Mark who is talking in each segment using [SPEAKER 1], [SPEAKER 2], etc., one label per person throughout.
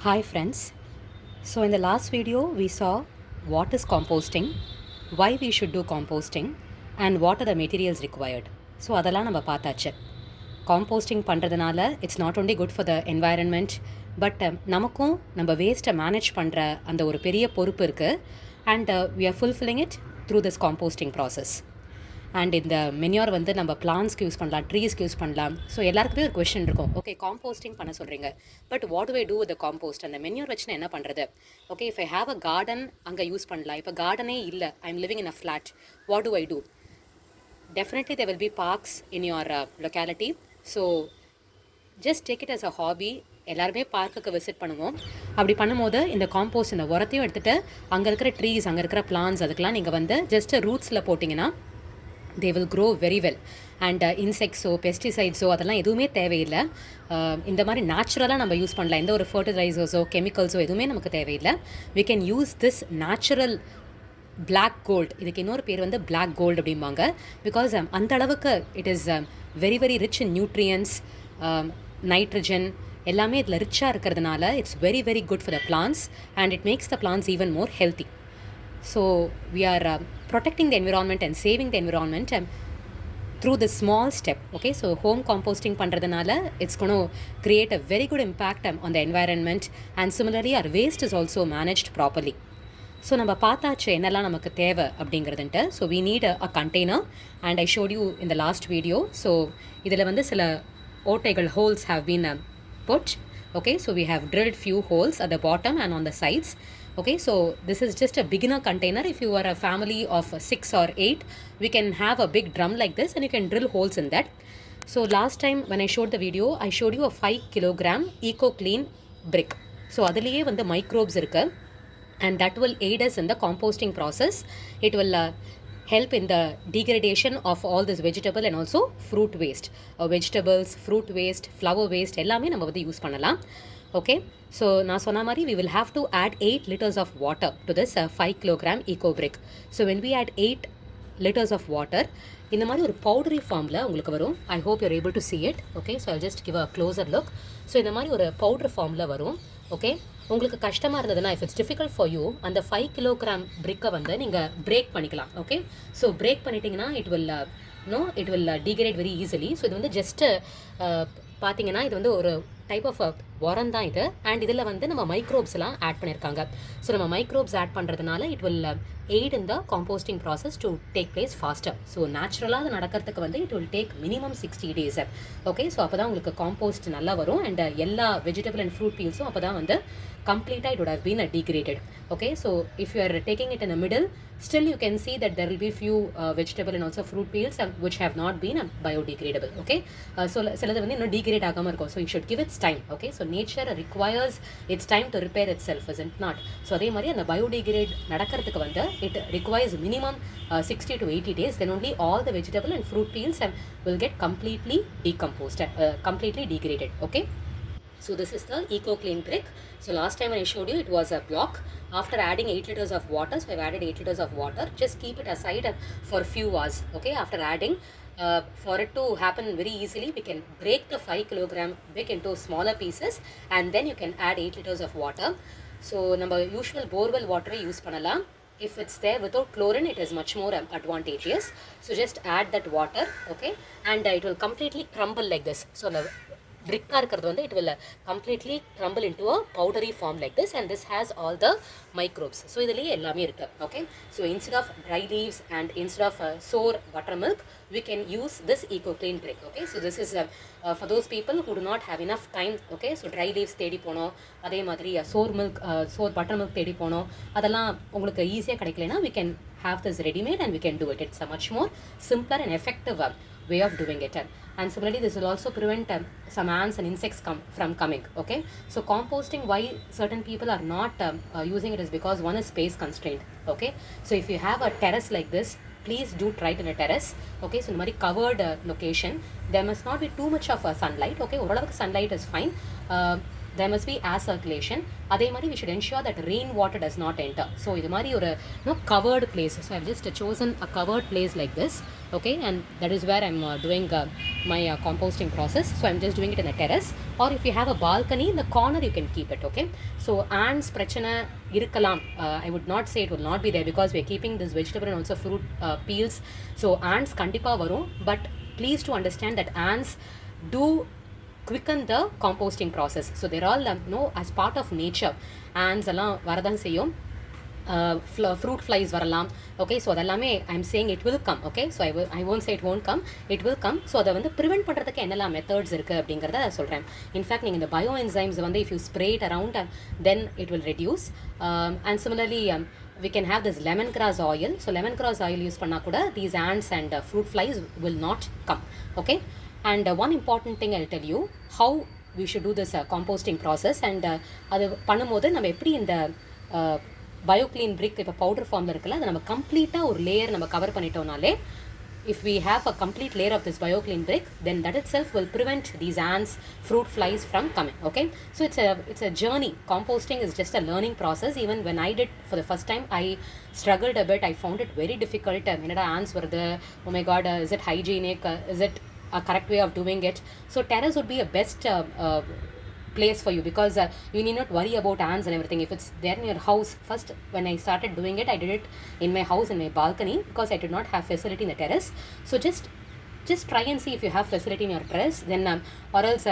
[SPEAKER 1] Hi friends. So in the last video we saw what is composting, why we should do composting and what are the materials required. So அதெல்லாம் நம்ம பார்த்தாச்சு. Composting பண்ணுறதுனால it's not only good for the environment but நமக்கும் நம்ம வேஸ்ட்டை manage பண்ணுற அந்த ஒரு பெரிய பொறுப்பு இருக்குது and we are fulfilling it through this composting process. And இந்த மென்யூர் வந்து நம்ம பிளான்ஸ்க்கு யூஸ் பண்ணலாம், ட்ரீஸ்க்கு யூஸ் பண்ணலாம். ஸோ எல்லாருக்குமே ஒரு கொஸ்டின் இருக்கும், ஓகே காம்போஸ்டிங் பண்ண சொல்கிறீங்க, but what do I do with the compost? அந்த மென்யூர் வச்சு நான் என்ன பண்ணுறது? Okay, if I have a garden அங்கே யூஸ் பண்ணலாம். இப்போ கார்டனே இல்லை, I am living in a flat, what do I do? Definitely there will be parks in your locality. So just take it as a hobby. எல்லாருமே பார்க்குக்கு visit பண்ணுவோம். அப்படி பண்ணும்போது இந்த காம்போஸ்ட், இந்த உரத்தையும் எடுத்துகிட்டு அங்கே இருக்கிற ட்ரீஸ், அங்கே இருக்கிற பிளான்ஸ், அதுக்கெலாம் நீங்கள் வந்து ஜஸ்ட் ரூட்ஸில் போட்டிங்கன்னா they will grow very well. And இன்செக்ட்ஸோ பெஸ்டிசைட்ஸோ அதெல்லாம் எதுவுமே தேவையில்லை. இந்த மாதிரி நேச்சுரலாக நம்ம யூஸ் பண்ணலாம். எந்த ஒரு ஃபர்டிலைசர்ஸோ கெமிக்கல்ஸோ எதுவுமே நமக்கு தேவையில்லை. we can use this natural black gold. இதுக்கு இன்னொரு பேர் வந்து black gold அப்படிம்பாங்க. பிகாஸ் அந்த அளவுக்கு it is very very rich in nutrients, nitrogen எல்லாமே இதில் ரிச்சாக இருக்கிறதுனால it's very very good for the plants and it makes the plants even more healthy. So we are protecting the environment and saving the environment through this small step. Okay, so home composting pandradanaala it's going to create a very good impact on the environment, and similarly our waste is also managed properly. So நம்ம பார்த்தாச்சு என்னெல்லாம் நமக்கு தேவை அப்படிங்கிறதுன்ட்டு. So we need a container and I showed you in the last video. So இதில் வந்து சில ஓட்டைகள், holes have been put. Okay, so we have drilled few holes at the bottom and on the sides. Okay, so this is just a beginner container. If you are a family of 6 or 8, we can have a big drum like this and you can drill holes in that. So last time when I showed the video, I showed you a 5 kilogram eco clean brick. So அதிலேயே வந்து microbes இருக்கு and that will aid us in the composting process. It will help in the degradation of all this vegetable and also fruit waste. Vegetables, fruit waste, flower waste எல்லாமே நம்ம வந்து use பண்ணலாம். Okay, so நான் சொன்ன மாதிரி we will have to add 8 liters of water to this 5 kilogram eco brick. So when we add 8 liters of water, இந்த மாதிரி ஒரு பவுடரி ஃபார்மில் உங்களுக்கு வரும். I hope you're able to see it. Okay, so I'll just give a closer look. So இந்த மாதிரி ஒரு powder ஃபார்மில் வரும். ஓகே, உங்களுக்கு கஷ்டமாக இருந்ததுன்னா, if it's difficult for you, அந்த 5 கிலோகிராம் பிரிக்கை வந்து நீங்கள் பிரேக் பண்ணிக்கலாம். ஓகே, ஸோ பிரேக் பண்ணிட்டீங்கன்னா it will degrade very easily. So இது வந்து ஜஸ்ட்டு பார்த்தீங்கன்னா இது வந்து ஒரு டைப் ஆஃப் உரம் தான் இது. அண்ட் இதில் வந்து நம்ம மைக்ரோப்ஸ்லாம் ஆட் பண்ணியிருக்காங்க. ஸோ நம்ம மைக்ரோப்ஸ் ஆட் பண்ணுறதுனால it will aid in the composting process to take place faster. So நேச்சுரலாக அது நடக்கிறதுக்கு வந்து it will take minimum 60 days. Okay, so அப்போ தான் உங்களுக்கு காம்போஸ்ட் நல்லா வரும் அண்ட் எல்லா வெஜிடபிள் அண்ட் ஃப்ரூட் பீல்ஸும் அப்போ தான் வந்து completely it would have been degraded. Okay, so if you are taking it in the middle, still you can see that there will be few vegetable and also fruit peels which have not been biodegradable. Okay, so சிலது வந்து இன்னும் degrade ஆகாம இருக்கும். So you should give its time. Okay, so nature requires its time to repair itself, isn't not? So அதே மாதிரி அந்த biodegrade நடக்கிறதுக்கு வந்து it requires minimum 60 to 80 days. Then only all the vegetable and fruit peels will get completely decomposed, completely degraded. Okay, so this is the eco clean brick. So last time when I showed you, it was a block. After adding 8 liters of water, so I've added 8 liters of water. Just keep it aside for a few hours. Okay, after adding, for it to happen very easily, we can break the 5 kilogram brick into smaller pieces and then you can add 8 liters of water. So நம்ம usual borewell water use பண்ணலாம். If it's there without chlorine, it is much more advantageous. So just add that water, okay, and it will completely crumble like this. So brick இருக்கிறது வந்து it will completely crumble into a powdery form like this, and this has all the microbes. So இதுலயே எல்லாமே இருக்கு. Okay, so instead of dry leaves and instead of sour buttermilk, we can use this eco clean brick. Okay, so this is for those people who do not have enough time. Okay, so dry leaves தேடி போனோம், அதே மாதிரி sour buttermilk தேடி போனோம், அதெல்லாம் உங்களுக்கு ஈஸியாக கிடைக்கலனா we can have this ready made and we can do it. It's a much more simpler and effective way of doing it. And similarly this will also prevent some ants and insects from coming. Okay, so composting, why certain people are not using it is because one is space constraint. Okay, so if you have a terrace like this, please do try it in a terrace. Okay, so in a covered location, there must not be too much of sunlight. Okay, oralavukku sunlight is fine. There must be air circulation. அதே மாதிரி we should ensure that rain water does not enter. So இது மாதிரி ஒரு covered place. So I've just chosen a covered place like this. okay, and that is where I'm doing my composting process. So I'm just doing it in the terrace, or if you have a balcony in the corner, you can keep it, okay. So ants பிரச்சனை இருக்கலாம். I would not say it will not be there because we're keeping this vegetable and also fruit peels. So ants கண்டிப்பாக வரும், but please to understand that ants do quicken the composting process. So they're all as part of nature. ants எல்லாம் வரதான் செய்யும். Fruit flies வரலாம், okay. So அதெல்லாமே I'm saying it will come, okay. So I won't say it won't come, it will come. So அதை வந்து prevent பண்ணுறதுக்கு என்னெல்லாம் methods இருக்குது அப்படிங்கிறத சொல்கிறேன். இன்ஃபேக்ட் நீங்கள் இந்த பயோ என்சைம்ஸ் வந்து if you spray it around, then it will reduce. And similarly we can have this lemongrass oil. So lemongrass oil use பண்ணா கூட these ants and fruit flies will not come, okay. And one important thing I'll tell you how we should do this composting process. And அது பண்ணும்போது நம்ம எப்படி இந்த பயோக்ளீன் பிரிக் இப்போ powder ஃபார்மில் இருக்குல்ல, அதை நம்ம கம்ப்ளீட்டாக ஒரு லேயர் நம்ம cover பண்ணிட்டோம்னாலே, if we have a complete layer of this bioclean brick, then that itself will prevent these ants, fruit flies from coming, okay. So it's a journey. Composting is just a learning process. Even when I did for the first time, I struggled a bit. I found it very difficult. என்னடா ants வருது, oh my god, is it hygienic, is it a correct way of doing it? So terrace would be a best place for you, because you need not worry about ants and everything if it's there in your house. First, when I started doing it, I did it in my house, in my balcony, because I did not have facility in the terrace. So just try and see if you have facility in your terrace, then or else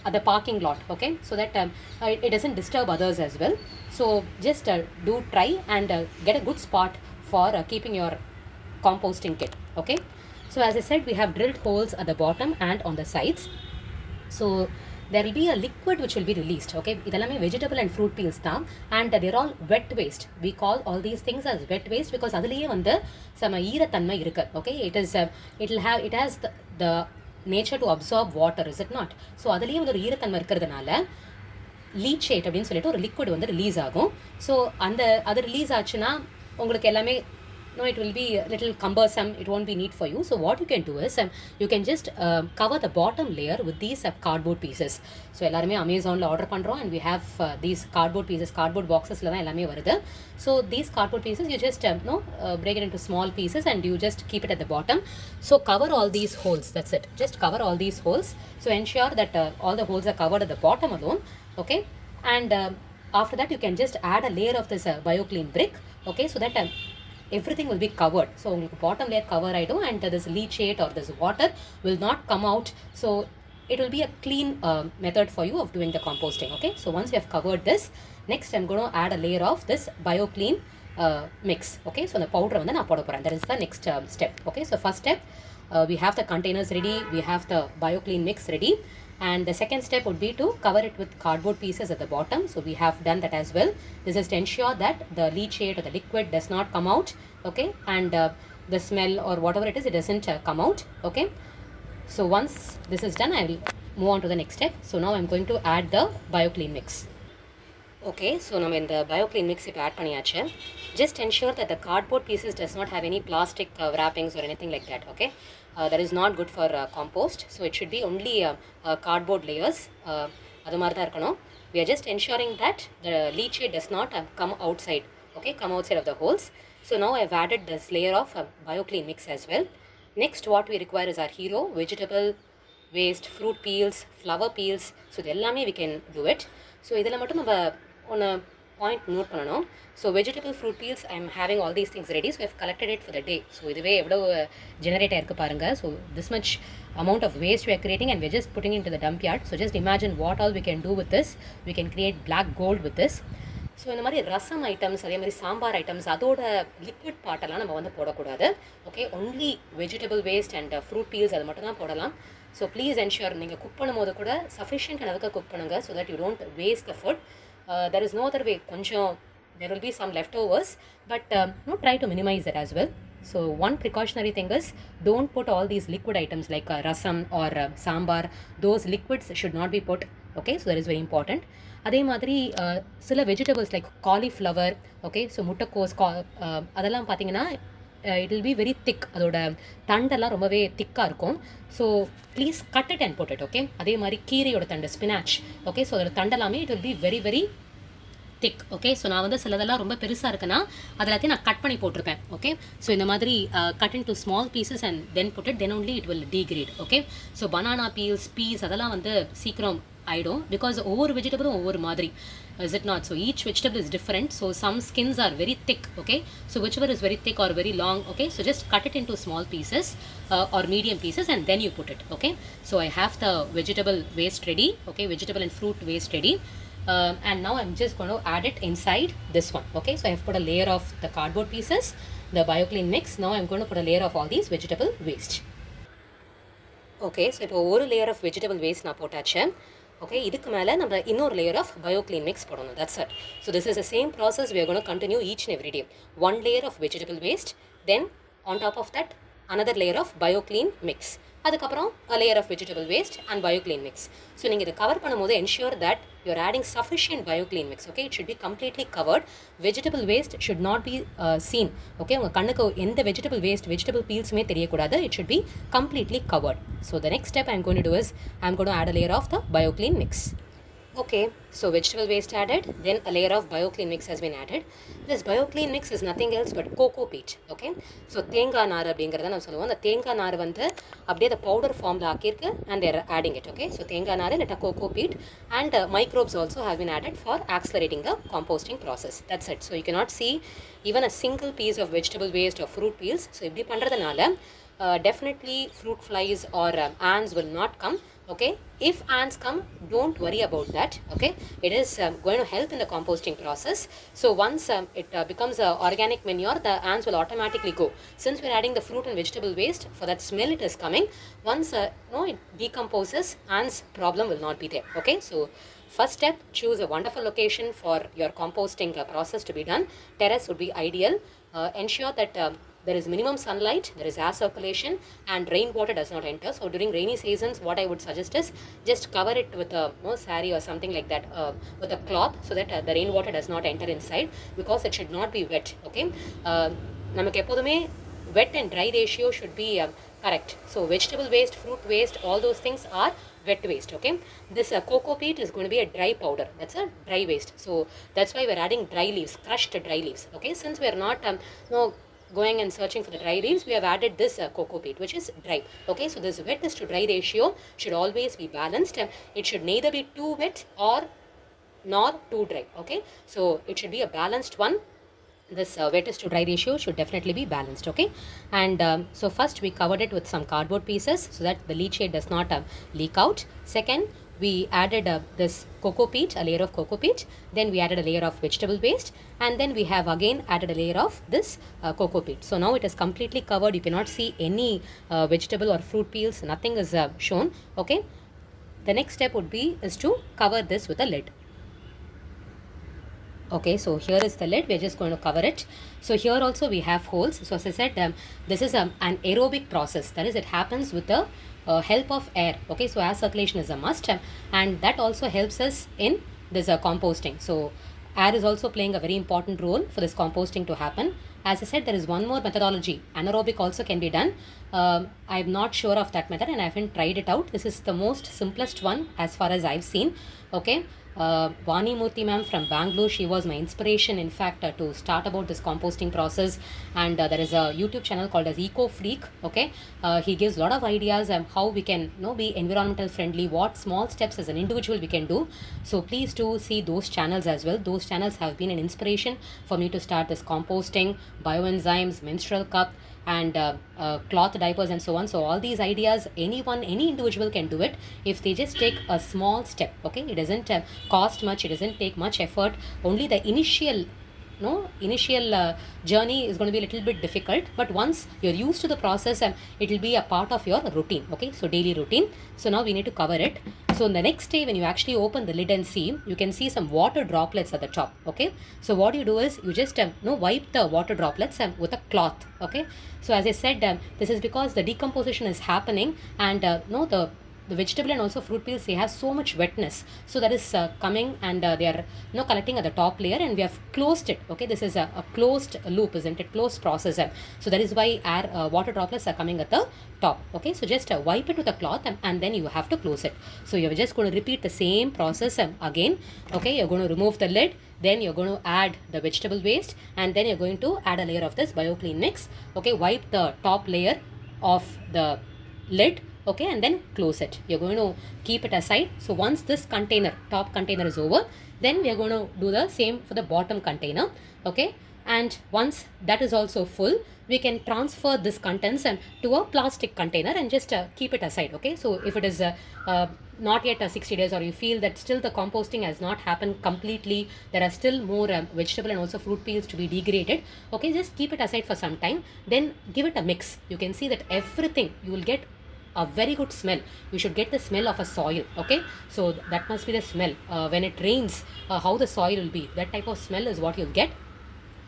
[SPEAKER 1] at the parking lot, okay, so that it doesn't disturb others as well. So just do try and get a good spot for keeping your composting kit, okay. So as I said, we have drilled holes at the bottom and on the sides. So there will be a liquid which will be released, okay. இதெல்லாமே vegetable and fruit peels தான், and they're all wet waste. We call all these things as wet waste because அதிலேயே வந்து some ஈரத்தன்மை இருக்கு, okay. It has the nature to absorb water, is it not? So அதிலேயே வந்து ஒரு ஈரத்தன்மை இருக்கிறதுனால leachate அப்படின்னு சொல்லிட்டு ஒரு liquid வந்து ரிலீஸ் ஆகும். ஸோ அது ரிலீஸ் ஆச்சுன்னா உங்களுக்கு எல்லாமே it will be a little cumbersome, it won't be neat for you. So what you can do is you can just cover the bottom layer with these cardboard pieces. So எல்லாருமே அமேசானில் order பண்ணுறோம், and we have these cardboard pieces, cardboard boxesல தான் எல்லாமே வருது. So these cardboard pieces you just break it into small pieces and you just keep it at the bottom. So cover all these holes, that's it, just cover all these holes. So ensure that all the holes are covered at the bottom alone, okay. And after that you can just add a layer of this bioclean brick, okay, so that everything will be covered. So உங்களுக்கு bottom layer cover ஆயிடும், and this leachate or this water will not come out. So it will be a clean method for you of doing the composting, okay. So once you have covered this, next I'm going to add a layer of this bioclean mix, okay. So the powder வந்து நான் போட போறேன். That is the next step, okay. So first step, we have the containers ready, we have the bioclean mix ready, and the second step would be to cover it with cardboard pieces at the bottom. So we have done that as well. This is to ensure that the leachate or the liquid does not come out, okay, and the smell or whatever it is, it doesn't come out, okay. So once this is done, I will move on to the next step. So now I'm going to add the bioclean mix. Okay, so நம்ம இந்த bioclean mix இப்போ add பண்ணியாச்சு. Just ensure that the cardboard pieces does not have any plastic wrappings or anything like that, okay. That is not good for compost. So it should be only cardboard layers. அது மாதிரி தான் இருக்கணும். We are just ensuring that the leachate does not come outside, okay, come outside of the holes. So now I've added this layer of bioclean mix as well. Next, what we require is our hero, vegetable waste, fruit peels, flower peels. So இது எல்லாமே we can do it. So இதில் மட்டும் நம்ம ஒன்று point note பண்ணணும். So vegetable fruit peels I am having all these things ready. So I've collected it for the day. So இதுவே எவ்வளோ generate ஆயிருக்கு பாருங்கள். So this much amount of waste we are creating and we're just putting into the dump yard. So just imagine what all we can do with this. We can create black gold with this. So இந்த மாதிரி ரசம் items, அதே மாதிரி sambar items, அதோட liquid பார்ட்டெல்லாம் நம்ம வந்து போடக்கூடாது, okay. Only vegetable waste and fruit peels அது மட்டும் தான் போடலாம். ஸோ ப்ளீஸ் என்ஷூர் நீங்கள் குக் பண்ணும்போது கூட சஃபிஷியன்ட் அளவுக்கு குக் பண்ணுங்கள், so that you don't waste the food. There is no other way. கொஞ்சம் there will be some leftovers, but try to minimize that as well. So one precautionary thing is don't put all these liquid items like rasam or sambar. Those liquids should not be put, okay. So that is very important. அதே மாதிரி சில vegetables like cauliflower, okay. So முட்டைக்கோஸ் அதெல்லாம் பார்த்தீங்கன்னா it will be very thick, அதோட தண்டெல்லாம் ரொம்பவே திக்காக இருக்கும். So please cut it and pot it, okay. அதே மாதிரி கீரையோட தண்டு, ஸ்பினாச், ஓகே. ஸோ அதோட தண்டெல்லாமே it will be very very thick. Okay, so நான் வந்து சிலதெல்லாம் ரொம்ப பெருசாக இருக்குன்னா அது எல்லாத்தையும் நான் கட் பண்ணி போட்டிருப்பேன். ஓகே, ஸோ இந்த மாதிரி cut in to small pieces and then put it, then only it will degrade. Okay, so banana peels, peas அதெல்லாம் வந்து சீக்கிரம் ஆகிடும், பிகாஸ் ஒவ்வொரு வெஜிடபிளும் ஒவ்வொரு மாதிரி. Is it not? So each vegetable is different. So some skins are very thick. Okay, so whichever is very thick or very long. Okay, so just cut it into small pieces or medium pieces and then you put it. Okay, so I have the vegetable waste ready. Okay, vegetable and fruit waste ready. And now I'm just going to add it inside this one. Okay, so I have put a layer of the cardboard pieces, the BioClean mix. Now I'm going to put a layer of all these vegetable waste. Okay, so இப்போ ஒரு layer of vegetable waste நான் போட்டாச்சேன். Okay, இதுக்கு மேலே நம்ம இன்னொரு layer of BioClean mix போடணும். That's it. So this is the same process we are going to continue each and every day. One layer of vegetable waste, then on top of that another layer of BioClean mix. அதுக்கப்புறம் a layer of vegetable waste and BioClean mix. So நீங்கள் இதை cover பண்ணும்போது ensure that you are adding sufficient BioClean mix. Okay, it should be completely covered. Vegetable waste should not be seen. Okay, உங்கள் கண்ணுக்கு எந்த vegetable waste, vegetable peelsமே தெரியக்கூடாது. It should be completely covered. So the next step I'm going to do is I'm going to add a layer of the BioClean mix. Okay, so vegetable waste added, then a layer of BioClean mix has been added. This BioClean mix is nothing else but cocopeat. Okay, so தேங்காய் நார் அப்படிங்கிறத நான் சொல்லுவோம். அந்த தேங்காய் நார் வந்து அப்படியே the powder formல ஆக்கியிருக்கு and they are adding it. Okay, so தேங்காய் நார் இல்லட்டா cocopeat and microbes also have been added for accelerating the composting process. That's it. So you cannot see even a single piece of vegetable waste or fruit peels. So இப்படி பண்ணுறதுனால definitely fruit flies or ants will not come. Okay, if ants come, don't worry about that. Okay, it is going to help in the composting process. So once it becomes organic manure, the ants will automatically go. Since we're adding the fruit and vegetable waste, for that smell it is coming. Once it decomposes, ants problem will not be there. Okay, so first step, choose a wonderful location for your composting process to be done. Terrace would be ideal. Ensure that there is minimum sunlight, there is air circulation, and rainwater does not enter. So during rainy seasons, what I would suggest is just cover it with a saree or something like that, with a cloth, so that the rainwater does not enter inside, because it should not be wet. Okay, நமக்கு எப்போதுமே wet and dry ratio should be correct. So vegetable waste, fruit waste, all those things are wet waste. Okay, this cocopeat is going to be a dry powder. That's a dry waste. So that's why we're adding dry leaves, crushed dry leaves. Okay, since we're not going and searching for the dry leaves, we have added this cocopeat, which is dry. Okay, so this wet is to dry ratio should always be balanced. It should neither be too wet or nor too dry. Okay, so it should be a balanced one. This wet is to dry ratio should definitely be balanced. Okay, and so first we covered it with some cardboard pieces so that the leachate does not leak out. Second, we added this cocopeat, a layer of cocopeat. Then we added a layer of vegetable waste, and then we have again added a layer of this cocopeat. So now it is completely covered. You cannot see any vegetable or fruit peels. Nothing is shown. Okay, the next step would be is to cover this with a lid. Okay, so here is the lid. We're just going to cover it. So here also we have holes. So as I said, this is an aerobic process. That is, it happens with the help of air. Okay, so air circulation is a must, and that also helps us in this composting. So air is also playing a very important role for this composting to happen. As I said, there is one more methodology. Anaerobic also can be done. I'm not sure of that method and I haven't tried it out. This is the most simplest one as far as I've seen. Okay, Vani Murthy ma'am from Bangalore, she was my inspiration in fact to start about this composting process, and there is a YouTube channel called as Eco Freak. Okay, he gives a lot of ideas on how we can be environmental friendly, what small steps as an individual we can do. So please do see those channels as well. Those channels have been an inspiration for me to start this composting, bioenzymes, menstrual cup, and cloth diapers and so on. So all these ideas, anyone, any individual can do it if they just take a small step. Okay, it doesn't cost much, it doesn't take much effort. Only the initial journey is going to be a little bit difficult, but once you're used to the process, and it will be a part of your routine. Okay, so daily routine. So now we need to cover it. So the next day when you actually open the lid and see, you can see some water droplets at the top. Okay, so what you do is you just wipe the water droplets with a cloth. Okay, so as I said, this is because the decomposition is happening, and the the vegetable and also fruit peels, they have so much wetness, so that is coming, and they are collecting at the top layer, and we have closed it. Okay, this is a closed loop, isn't it? Closed process. So that is why air water droplets are coming at the top. Okay, so just wipe it with a cloth, and then you have to close it. So you're just going to repeat the same process again. Okay, you're going to remove the lid, then you're going to add the vegetable waste, and then you're going to add a layer of this BioClean mix. Okay, wipe the top layer of the lid. Okay, and then close it. You're going to keep it aside. So once this container, top container, is over, then we are going to do the same for the bottom container. Okay, and once that is also full, we can transfer this contents and to a plastic container and just keep it aside. Okay, so if it is not yet 60 days, or you feel that still the composting has not happened completely, there are still more vegetable and also fruit peels to be degraded. Okay, just keep it aside for some time, then give it a mix. You can see that everything, you will get a very good smell. You should get the smell of a soil. Okay, so that must be the smell when it rains, how the soil will be. That type of smell is what you'll get,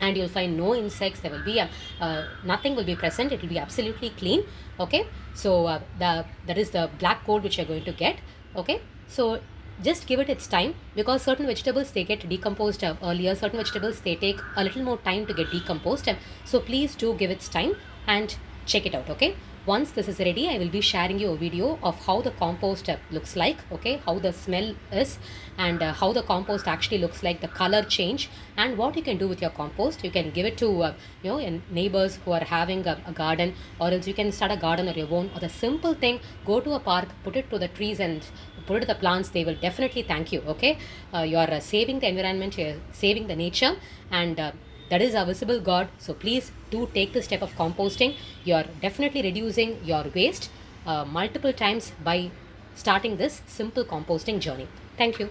[SPEAKER 1] and you'll find no insects. There will be nothing will be present. It will be absolutely clean. Okay, so that is the black coat which you're going to get. Okay, so just give it its time, because certain vegetables, they get decomposed earlier, certain vegetables, they take a little more time to get decomposed, so please do give its time and check it out. Okay, once this is ready, I will be sharing you a video of how the compost looks like. Okay, how the smell is, and how the compost actually looks like, the color change, and what you can do with your compost. You can give it to your neighbors who are having a garden, or else you can start a garden of your own. Or the simple thing, go to a park, put it to the trees and put it to the plants. They will definitely thank you. Okay, you are saving the environment, you are saving the nature, and that is a visible God. So please do take this step of composting. You are definitely reducing your waste multiple times by starting this simple composting journey. Thank you.